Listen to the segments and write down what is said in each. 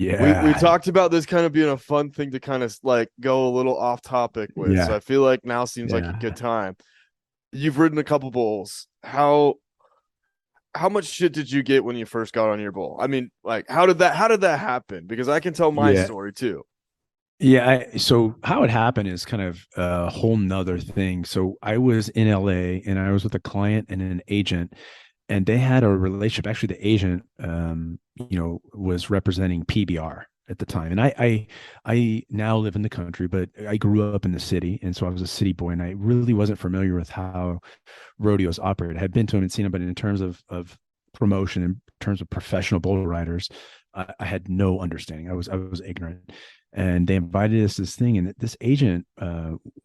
We Yeah. talked about this kind of being a fun thing to kind of like go a little off topic with. So Yeah. I feel like now seems like a Yeah. good time. You've ridden a couple bulls. How much shit did you get when you first got on your bull? I mean, like how did that happen? Because I can tell my Yeah. story too. Yeah. So how it happened is kind of a whole nother thing. So I was in LA and I was with a client and an agent, and they had a relationship. Actually, the agent, was representing PBR at the time, and I now live in the country, but I grew up in the city, and so I was a city boy, and I really wasn't familiar with how rodeos operate. I had been to them and seen them, but in terms of promotion, in terms of professional bull riders, I had no understanding. I was ignorant, and they invited us to this thing, and this agent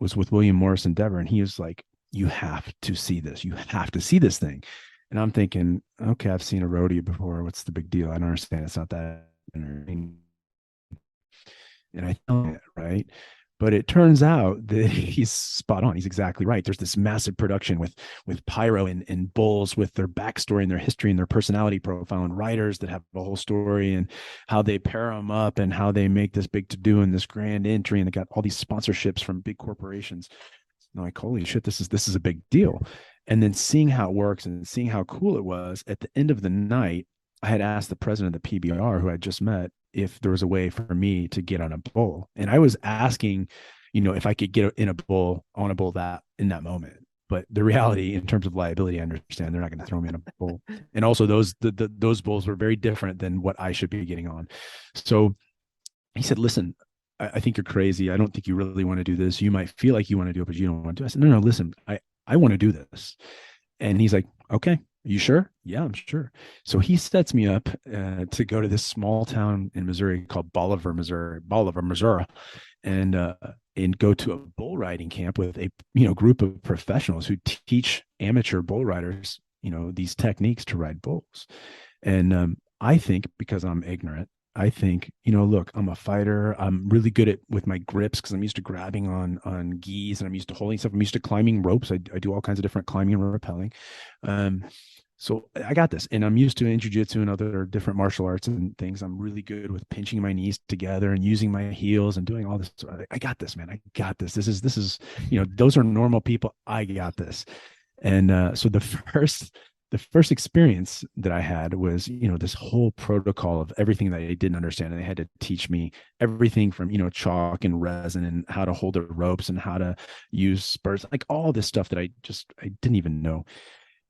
was with WilliamMorris Endeavor, and he was like, "You have to see this. You have to see this thing." And I'm thinking, okay, I've seen a rodeo before. What's the big deal? I don't understand. It's not that. And I tell it, right. But it turns out that he's spot on. He's exactly right. There's this massive production with pyro and bulls with their backstory and their history and their personality profile and writers that have a whole story and how they pair them up and how they make this big to do and this grand entry and they got all these sponsorships from big corporations. I'm like, holy shit, this is a big deal. And then seeing how it works and seeing how cool it was at the end of the night, I had asked the president of the PBR who I just met if there was a way for me to get on a bull. And I was asking, if I could get in a bull on a bull that in that moment. But the reality in terms of liability, I understand they're not going to throw me in a bull. And also those bulls were very different than what I should be getting on. So he said, listen, I think you're crazy. I don't think you really want to do this. You might feel like you want to do it, but you don't want to do it. I said, no, listen, I want to do this. And he's like, okay, you sure? Yeah, I'm sure. So he sets me up to go to this small town in Missouri called Bolivar, Missouri, and and go to a bull riding camp with a group of professionals who teach amateur bull riders these techniques to ride bulls. And I think because I'm ignorant, I think, look, I'm a fighter. I'm really good at with my grips because I'm used to grabbing on geese and I'm used to holding stuff. I'm used to climbing ropes. I do all kinds of different climbing and rappelling. Um, so I got this, and I'm used to in jujitsu and other different martial arts and things. I'm really good with pinching my knees together and using my heels and doing all this. I got this, man. I got this. This is, those are normal people. I got this. And so the first experience that I had was, this whole protocol of everything that I didn't understand. And they had to teach me everything from, chalk and resin and how to hold the ropes and how to use spurs, like all this stuff that I didn't even know.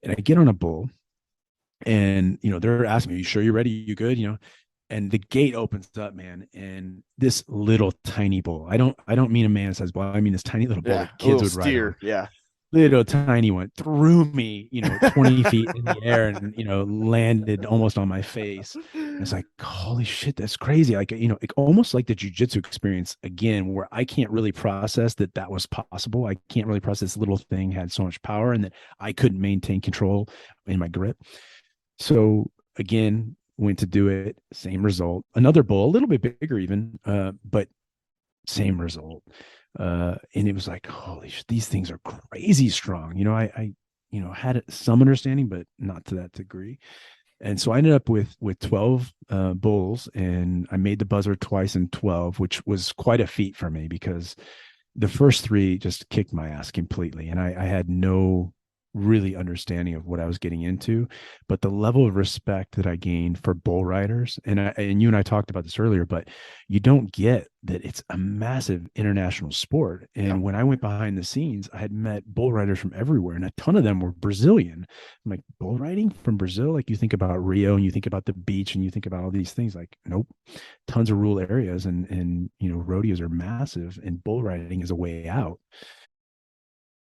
And I get on a bull and, they're asking me, "Are you sure you're ready? You good?" And the gate opens up, man. And this little tiny bull, I don't mean a man sized bull. I mean this tiny little bull Yeah, that a kids little would ride on, steer. Yeah. little tiny one, threw me 20 feet in the air and landed almost on my face. And it's like, holy shit, that's crazy. Like, it, almost like the jujitsu experience again, where I can't really process that was possible. I can't really process this little thing had so much power and that I couldn't maintain control in my grip. So again, went to do it, same result. Another bull, a little bit bigger even, but same result. And it was like, holy shit, these things are crazy strong. I had some understanding, but not to that degree. And so I ended up with 12 bulls, and I made the buzzer twice in 12, which was quite a feat for me because the first three just kicked my ass completely, and I had no really understanding of what I was getting into. But the level of respect that I gained for bull riders, and you and I talked about this earlier, but you don't get that it's a massive international sport. Yeah. And when I went behind the scenes, I had met bull riders from everywhere, and a ton of them were Brazilian. I'm like, bull riding from Brazil? Like you think about Rio and you think about the beach and you think about all these things. Like, nope, tons of rural areas and rodeos are massive, and bull riding is a way out.